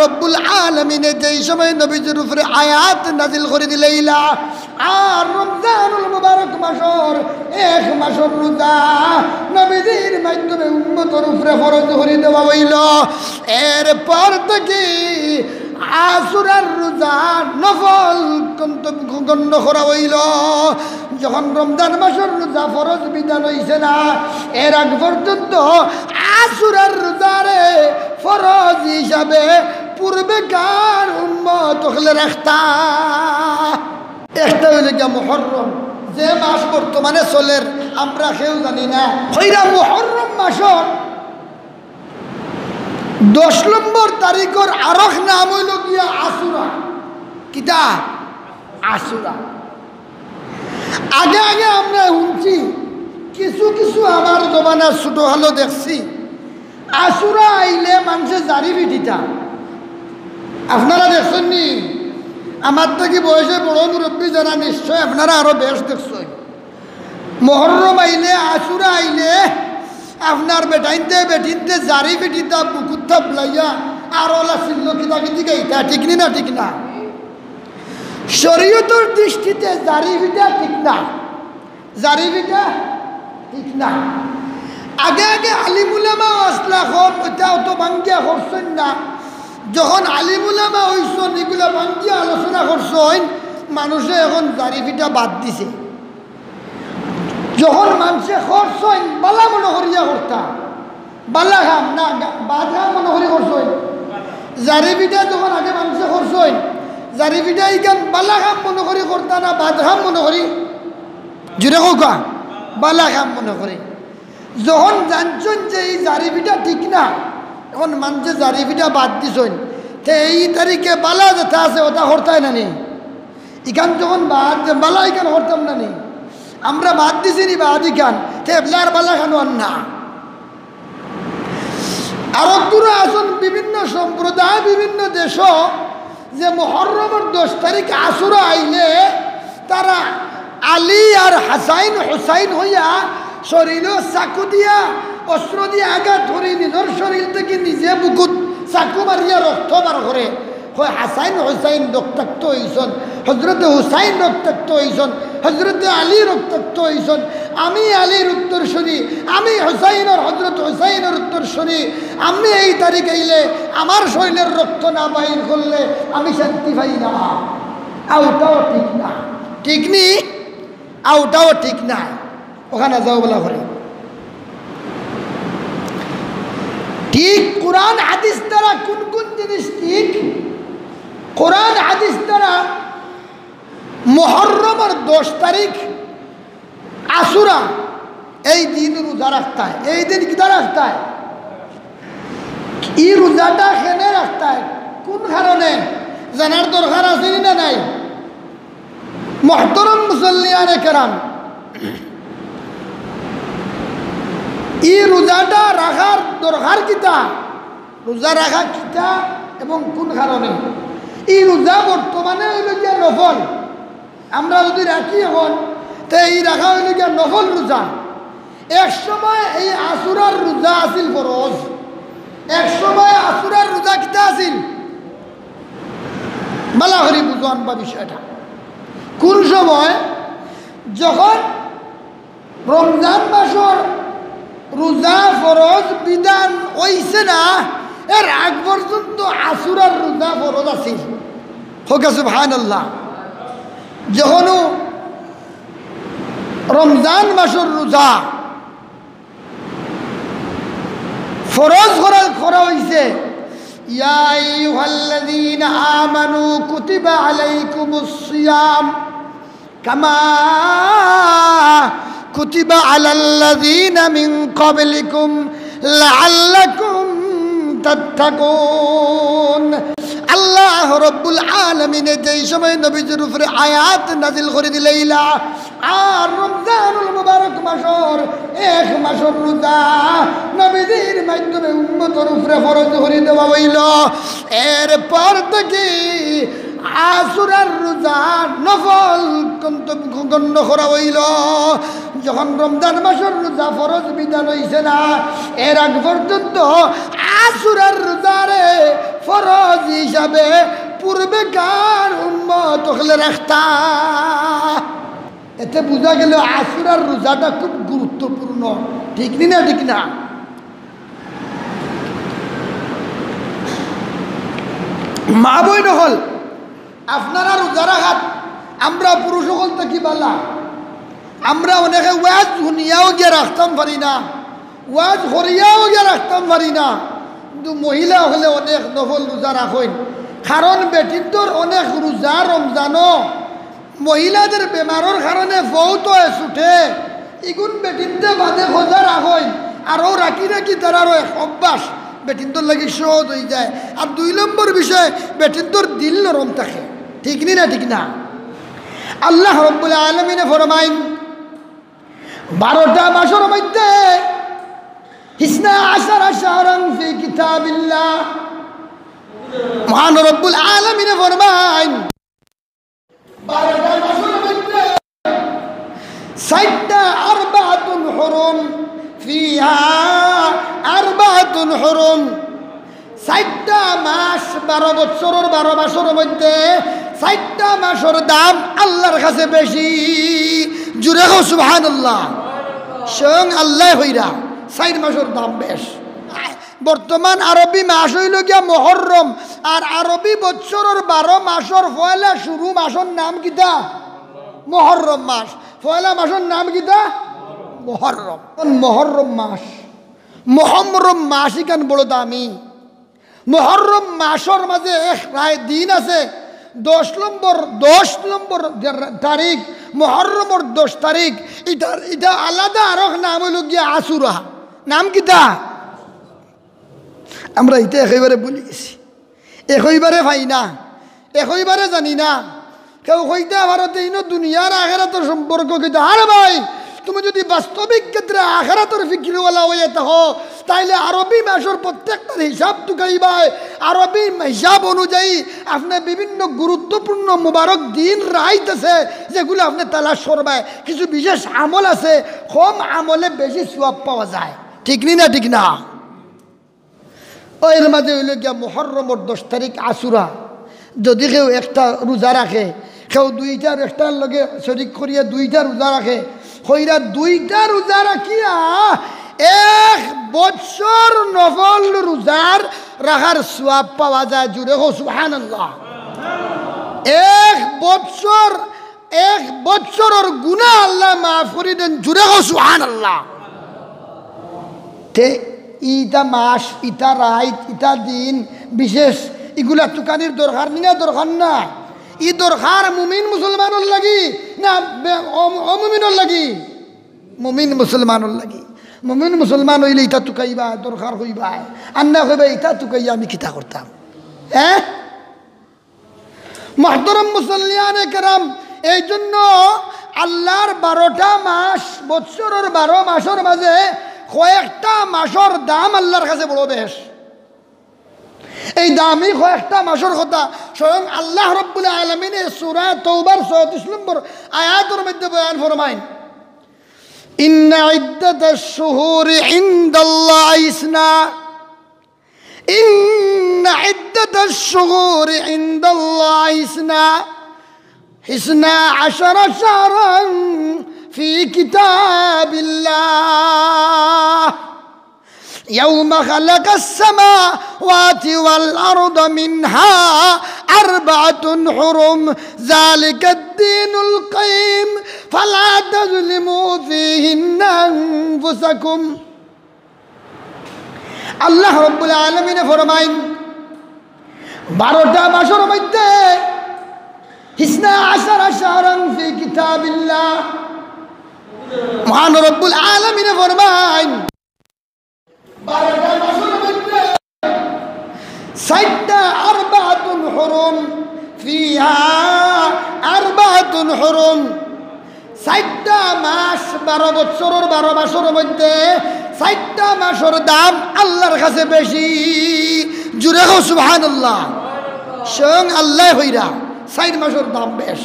রব্বুল আলামিনে যেই সময় নবীজির উপরে আয়াত নাজিল করে দিলেইলা আর রমজানুল মুবারক মাসর এক মাসর রোজা নবীজির মাধ্যমে উম্মতের উপরে ফরজ করে দেওয়া হইল। এরপর থেকে আশুরার রোজা নফল গণ্য করা হইল। যখন রমজান মাসের রোজা ফরজ বিধান হইছে না, এর আগ পর্যন্ত আশুরার রোজারে ফরজ হিসাবে পূর্বেকার উম্মত হলে রাখতা। একটা হইল গিয়া মুহররম, যে মাস বর্তমানে চলের আমরা কেউ জানি না। হইরা মুহররম মাসর 10 নম্বর তারিখের আরেক নাম হইল গিয়া আশুরা। কিতা? আশুরা। আগে আগে আমরা শুনছি, কিছু কিছু আমার জমানা ছোট হলো দেখছি, আশুরা আইলে মানুষের জারি পিঠিতা। আপনারা দেখছেন নি? আমার থেকে বয়সে বড় মুরব্বী যারা নিশ্চয় আপনারা আরো বেশ দেখছেন। মুহররম আইলে আশুরা আইলে আপনার বেটিনতে জারি পিঠিতা বুকুত্তা বলাইয়া আর ওলা ছিল কিতা কিতি গাইতা। ঠিক নি না? ঠিক না? শরীয়তের দৃষ্টিতে জারি পিঠা ঠিক না, জারি পিঠা ঠিক না। আগে আগে আলিমুলামা আসলা হোক, এটাও তো ভাঙ্গিয়া করছেন না। যখন আলিমুলামা হইছেন এগুলা ভাঙ্গিয়া আলোচনা করছেন, মানুষে এখন জারি পিঠা বাদ দিছে। যখন মানুষে করছেন বালা মনে করিয়া করতা, বালা খাম না বাদ খাম মনে করি করছেন। জারি পিঠা যখন আগে মানুষে করছেন, জারি পিঠা ইকান বালা খাম মনে করি করতা না বাদ খাম মনে করি? জুড়ে কোকা বালা খাম মনে করি। যখন জানছেন যে এই জারি পিঠা ঠিক না, এখন মানুষে জারি পিঠা বাদ দিছেন, তে এই তারিখে বালা যেটা আছে ওটা হরতায় না নি? ইখান যখন বাদ বালা ইখান হরতাম না নি? আমরা বাদ দিছি নি বাদ ইখান, তে এবলার বালা খানো আর না। আরো দূরে আসুন বিভিন্ন সম্প্রদায় বিভিন্ন দেশ, যে মুহররমের 10 তারিখ আশুরা আইলে তারা আলী আর হাসাইন হুসাইন হইয়া শরীরে চাকু দিয়া অস্ত্র দিয়ে আঘাত ধরে নিজের শরীর থেকে নিজে বুকুত চাকু মারিয়া রক্ত বার করে। হয় হাসাইন হুসাইন রক্তাক্ত হইছন, হজরতে হুসাইন রক্তাক্ত হইছন, হজরতে আলী রক্তাক্ত হইছন। আমি আলীর উত্তরসূরি, আমি হুসাইনের হজরত হুসাইনের উত্তরসূরি। আমি এই তারিখ আইলে আমার শরীরের রক্ত না বাইর করলে আমি শান্তি পাই না। আউটাও ঠিক না, ঠিক নি? আউটাও ঠিক না। ওখানে যাও বলা করে ঠিক। কোরআন হাদিস দ্বারা কোন কোন জিনিস ঠিক? কোরআন হাদিস দ্বারা মুহররমের 10 তারিখ আশুরা এই দিন রোজা রাখতে হয়। এই দিন কিতা রাখতে হয়? এই রোজাটা কেন রাখতে হয়, কোন কারণে জানার দরকার আছে না নাই? মুহতারাম মুসল্লিয়ানে কেরাম, এই রোজাটা রাখার দরকার কিতা? রোজা রাখা কিতা এবং কোন কারণে? এই রোজা বর্তমানে হইল গিয়া নফল। আমরা যদি রাখি এখন, তো এই রাখা হইল গিয়া নফল রোজা। এক সময় এই আশুরার রোজা আছিল ফরজ, এক সময় আশুরার রোজা কিতা আছিল? বালা হরি বুঝান বা বিষয়টা কোন সময়? যখন রমজান মাসের রোজা ফরজ বিধান হইছে না, এর আগ পর্যন্ত আশুরার রোজা ফরজ আছিল। হোক সুবহানাল্লাহ। যখন রমজান মাসের রোজা ফরজ করা হইছে, ইয়া আইয়ুহাল্লাযীনা আমানু কুতিবা আলাইকুমুস সিয়াম কামা কুতিবা আলাল্লাযীনা মিন ক্বাবলিকুম লাআল্লাকুম তাত্তাকুন। আল্লাহ রব্বুল আলামিনে যেই সময় নবীজির উপরে আয়াত নাজিল করে দিলেইলা আর রমজানুল মুবারক মাসর এক মাসর রোজা নবীজির মাধ্যমে উম্মতের উপরে ফরজ করে দেওয়া হইল। এরপর থেকে আশুরার রোজা নফল গণ্য করা হইল। যখন রমজান মাসের রোজা ফরজ বিধান হইছে না, এর আগ পর্যন্ত আশুরার রোজারে ফরজ হিসাবে পূর্বে কার উম্মত হলে রাখতা। এতে বোঝা গেল আশুরার রোজাটা খুব গুরুত্বপূর্ণ, ঠিক না? ঠিক না? মা বই নহল আপনারা রোজা রাখাত, আমরা পুরুষ সকল থেকে বালা, আমরা অনেকে ওয়াজ শুনিয়াও গিয়ে রাখতাম পারি না, ওয়াজ করিয়াও গিয়ে রাখতাম পারি না, কিন্তু মহিলা হলে অনেক নফল রোজা রাখেন। কারণ বেটির অনেক রোজা রমজানও মহিলাদের বেমারের কারণে বহুত ছুটে, ইগুন বেটিনতে বাদে খোঁজা রাখেন, আরও রাখি রাখি তারার অভ্যাস বেটিনতর লাগি সহজ হয়ে যায়। আর 2 নম্বর বিষয়, বেটিনতর দিল নরম থাকে, ঠিক না? ঠিক না? আল্লাহ রাব্বুল আলামিন ফরমাইন 12টা মাসের মধ্যে হিসনা আশারা শাহরান ফি কিতাবিল্লাহ, মহান রব্বুল আলামিন ফরমাইন 12টা মাসের মধ্যে 60টা আরবাতুন হুরুম ফিহা আরবাতুন হুরুম, 60টা মাস 12 বছরের 12 মাসের মধ্যে 60টা মাসের দাম আল্লাহর কাছে বেশি। জুড়ে গো সুবহানাল্লাহ। স্বয়ং আল্লাহ হইরা 60 মাসের দাম বেশ। বর্তমান আরবি মাস হইল গিয়া মুহররম, আর আরবি বছরের 12 মাসের পয়লা শুরু মাসের নাম কিতা? মুহররম মাস। পয়লা মাসের নাম কিতা? মুহররম। মুহররম মাস, মুহররম মাস ইকান বড় দামি। মুহররম মাসের মাঝে এক রায় দিন আছে, 10 নম্বর তারিখ, মুহররমের 10 তারিখ, এটা আলাদা আরো নাম হইল গিয়া আশুরা। নাম কিতা? আমরা এটা একেবারে বলি গেছি, একইবারে ভাই না, একইবারে জানি না। কেউ কইতে ভারতে ইনো দুনিয়ার আখেরাতের সম্পর্ক কিতা। আরে ভাই, তুমি যদি বাস্তবিক ক্ষেত্রে আখেরাতের ফিকিরওয়ালা হয়ে থাকো, তাইলে আরবি মাসের প্রত্যেকটার হিসাব টুকাইবাই। আরবি হিসাব অনুযায়ী আপনি বিভিন্ন গুরুত্বপূর্ণ মুবারক দিন রাইত আছে, যেগুলো আপনি তালাশ করবাই। কিছু বিশেষ আমল আছে, কম আমলে বেশি সওয়াব পাওয়া যায়, ঠিক না? ঠিক না? এর মাঝে হইল গিয়া মুহররমের 10 তারিখ আশুরা। যদি কেউ একটা রোজা রাখে, কেউ 2টার একটার লগে শরিক করিয়া 2টা রোজা রাখে, কইরা 2টা রোজা রাখিয়া 1 বছর নফল রোজার রাখার সওয়াব পাওয়া যায়। জুড়ে হো সুবহানাল্লাহ। 1 বছরের গুনাহ আল্লাহ মাফ করে দেন। জুড়ে হো সুবহানাল্লাহ। তে ইটা মাস, ইটা রাইত, ইটা দিন বিশেষ, এগুলা তুকানির দরকার না? দরকার না? ই দরকার মুমিন মুসলমানের লাগি না অমুমিনের লাগি? মুমিন মুসলমানের লাগি। মুমিন মুসলমান হইলে ইটা তুকাইবা, দরকার হইবা। আর না হইবা ইটা তুকাইয়া আমি কিতা করতাম? হ্যাঁ মুহতারাম মুসল্লিয়ানে কেরাম, এই জন্য আল্লাহর 12টা মাস, বছরের 12 মাসের মাঝে কয়েকটা মাসের দাম আল্লাহর কাছে বড় বেশ। এই দামি কয়েকটা মাসের কথা স্বয়ং আল্লাহ রাব্বুল আলামিন সূরা তাওবার 34 নম্বর আয়াতের মধ্যে বয়ান ফরমাইন, ইন্না ইদ্দাতাশ শুহুরি ইনদাল্লাহি ইসনা আশারা শাহরান ফি কিতাবিল্লাহ يوم خلق السماوات والأرض منها 4 حرم ذلك الدين القيم فلا تظلموا فيهن أنفسكم। আল্লাহ রাব্বুল আলামিন ফরমাইন 12টা মাসের মধ্যে হিসনা আশারা শাহরান ফি কিতাবিল্লাহ, মহান রব্বুল আলামিন ফরমাইন 12টা মাসের মধ্যে 60টা আরবাতুন হুরুম ফিহা আরবাতুন হুরুম, 60টা মাস 12 বছরের 12 মাসের মধ্যে 60টা মাসের দাম আল্লাহর কাছে বেশি। জুড়ে গো সুবহানাল্লাহ। স্বয়ং আল্লাহ হইরা 60 মাসের দাম বেশ।